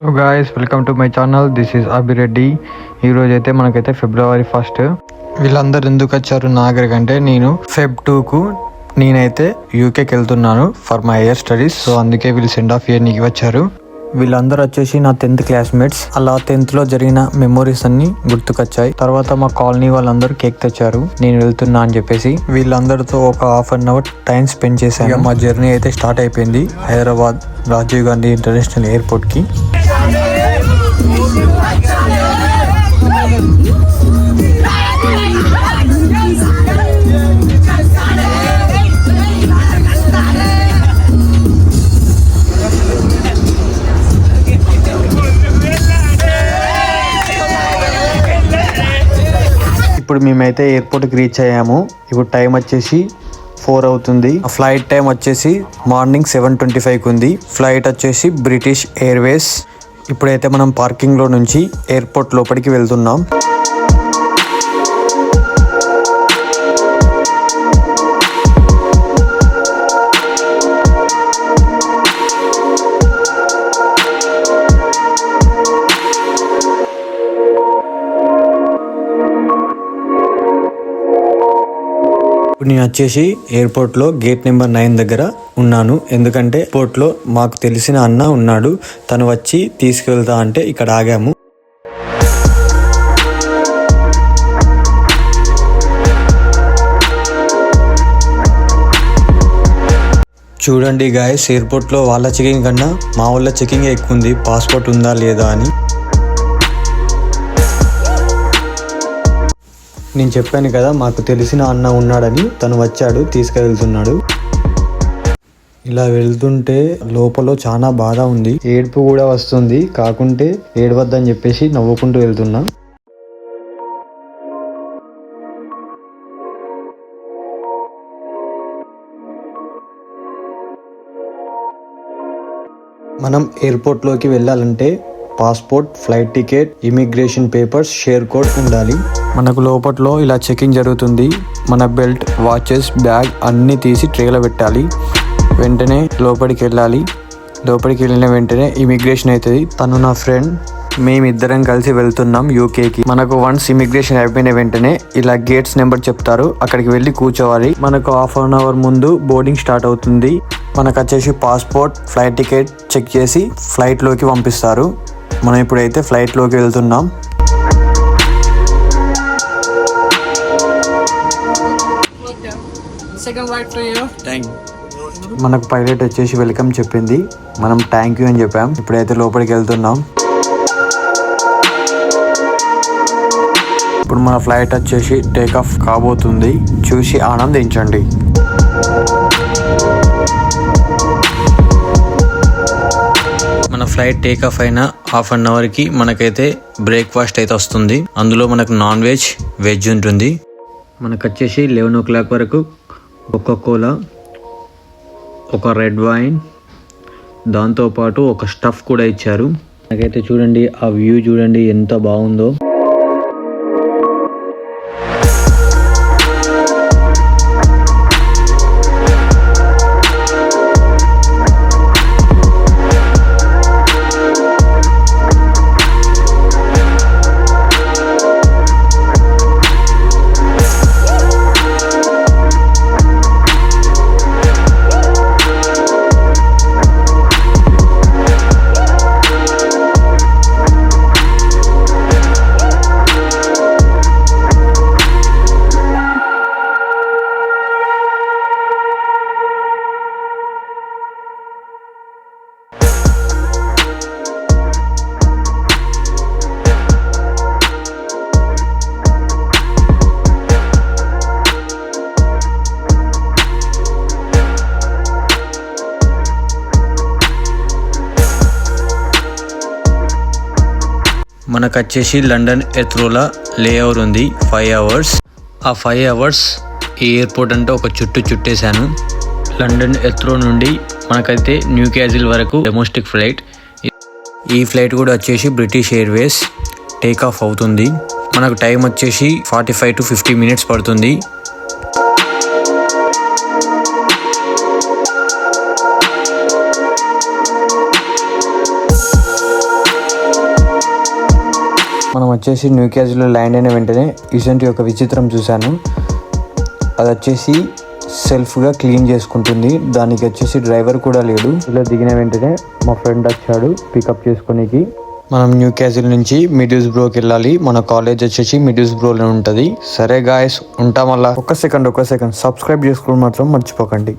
So guys welcome to my channel. This is Abhi Reddy. ఈరోజు అయితే మనకైతే February 1st. వీళ్ళందరూ ఎందుకు వచ్చారు నా దగ్గరికి అంటే నేను Feb 2కు నేనైతే యూకేకి వెళ్తున్నాను for my higher studies. So అందుకే వీళ్ళు సెండ్ ఆఫ్ ఇయర్ నీకు వచ్చారు. వీళ్ళందరూ వచ్చేసి నా 10th క్లాస్మేట్స్. అలా 10th లో జరిగిన మెమోరీస్ అన్ని గుర్తుకొచ్చాయి. తర్వాత మా కాలనీ వాళ్ళందరూ కేక్ తెచ్చారు నేను వెళ్తున్నా అని చెప్పేసి. వీళ్ళందరితో ఒక half an hour time spend చేశాను. మా జర్నీ అయితే స్టార్ట్ అయిపోయింది హైదరాబాద్ రాజీవ్ గాంధీ ఇంటర్నేషనల్ ఎయిర్పోర్ట్ కి. ఇప్పుడు మేమైతే ఎయిర్పోర్ట్కి రీచ్ అయ్యాము. ఇప్పుడు టైం వచ్చేసి 4 అవుతుంది. ఫ్లైట్ టైం వచ్చేసి మార్నింగ్ 7:25కి ఉంది. ఫ్లైట్ వచ్చేసి బ్రిటిష్ ఎయిర్వేస్. ఇప్పుడైతే మనం పార్కింగ్లో నుంచి ఎయిర్పోర్ట్ లోపలికి వెళ్తున్నాం. ఇప్పుడు నేను వచ్చేసి ఎయిర్పోర్ట్లో గేట్ నెంబర్ 9 దగ్గర ఉన్నాను. ఎందుకంటే ఎయిర్పోర్ట్లో మాకు తెలిసిన అన్న ఉన్నాడు, తను వచ్చి తీసుకెళ్తా అంటే ఇక్కడ ఆగాము. చూడండి గాయస్, ఎయిర్పోర్ట్లో వాళ్ళ చెకింగ్ కన్నా మా వాళ్ళ చెకింగ్ ఎక్కువ ఉంది, పాస్పోర్ట్ ఉందా లేదా అని. నేను చెప్పాను కదా మాకు తెలిసిన అన్న ఉన్నాడని, తను వచ్చాడు తీసుకెళ్తున్నాడు. ఇలా వెళ్తుంటే లోపల చాలా బాధ ఉంది, ఏడుపు కూడా వస్తుంది. కాకుంటే ఏడవద్దని చెప్పేసి నవ్వుకుంటూ వెళ్తున్నా. మనం ఎయిర్పోర్ట్లోకి వెళ్ళాలంటే passport, flight ticket, immigration papers, share code ఉండాలి. మనకు లోపట్లో ఇలా చెకింగ్ జరుగుతుంది. మన బెల్ట్, వాచెస్, బ్యాగ్ అన్నీ తీసి ట్రేలో పెట్టాలి. వెంటనే లోపలికి వెళ్ళాలి. లోపలికి వెళ్ళిన వెంటనే ఇమిగ్రేషన్ అవుతుంది. తను నా ఫ్రెండ్, మేమిద్దరం కలిసి వెళ్తున్నాం యూకేకి. మనకు వన్స్ ఇమిగ్రేషన్ అయిపోయిన వెంటనే ఇలా గేట్స్ నెంబర్ చెప్తారు, అక్కడికి వెళ్ళి కూర్చోవాలి. మనకు హాఫ్ అన్ అవర్ ముందు బోర్డింగ్ స్టార్ట్ అవుతుంది. మనకు వచ్చేసి పాస్పోర్ట్, ఫ్లైట్ టికెట్ చెక్ చేసి ఫ్లైట్లోకి పంపిస్తారు. మనం ఇప్పుడైతే ఫ్లైట్లోకి వెళ్తున్నాం. మనకు పైలట్ వచ్చేసి వెల్కమ్ చెప్పింది, మనం థ్యాంక్ యూ అని చెప్పాం. ఇప్పుడైతే లోపలికి వెళ్తున్నాం. ఇప్పుడు మన ఫ్లైట్ వచ్చేసి టేక్ ఆఫ్ కాబోతుంది, చూసి ఆనందించండి. మన ఫ్లైట్ టేక్ ఆఫ్ అయిన హాఫ్ అన్ అవర్కి మనకైతే బ్రేక్ఫాస్ట్ అయితే వస్తుంది. అందులో మనకు నాన్ వెజ్, వెజ్ ఉంటుంది. మనకు వచ్చేసి 11 o'clock వరకు కోకా-కోలా, ఒక రెడ్ వైన్, దాంతోపాటు ఒక స్టఫ్ కూడా ఇచ్చారు. నాకైతే చూడండి ఆ వ్యూ చూడండి ఎంత బాగుందో. మనకు వచ్చేసి లండన్ హీత్రోలో లేఓవర్ ఉంది 5 hours. ఆ 5 hours ఈ ఎయిర్పోర్ట్ అంటే ఒక చుట్టేశాను. లండన్ హీత్రో నుండి మనకైతే న్యూకాజిల్ వరకు డొమెస్టిక్ ఫ్లైట్. ఈ ఫ్లైట్ కూడా వచ్చేసి బ్రిటిష్ ఎయిర్వేస్. టేక్ ఆఫ్ అవుతుంది. మనకు టైం వచ్చేసి 45 to 50 minutes పడుతుంది. వచ్చేసి న్యూ క్యాజిల్లో ల్యాండ్ అయిన వెంటనే ఇసంటి ఒక విచిత్రం చూశాను. అది వచ్చేసి సెల్ఫ్గా క్లీన్ చేసుకుంటుంది. దానికి వచ్చేసి డ్రైవర్ కూడా లేడు. ఇలా దిగిన వెంటనే మా ఫ్రెండ్ వచ్చాడు పికప్ చేసుకోనికి. మనం న్యూ క్యాజిల్ నుంచి మిడ్యూస్ బ్రోకి వెళ్ళాలి. మన కాలేజ్ వచ్చేసి మిడ్యూస్ బ్రోలో ఉంటుంది. సరే గాయస్, ఉంటాం. మళ్ళా ఒక సెకండ్ సబ్స్క్రైబ్ చేసుకోవడం మాత్రం మర్చిపోకండి.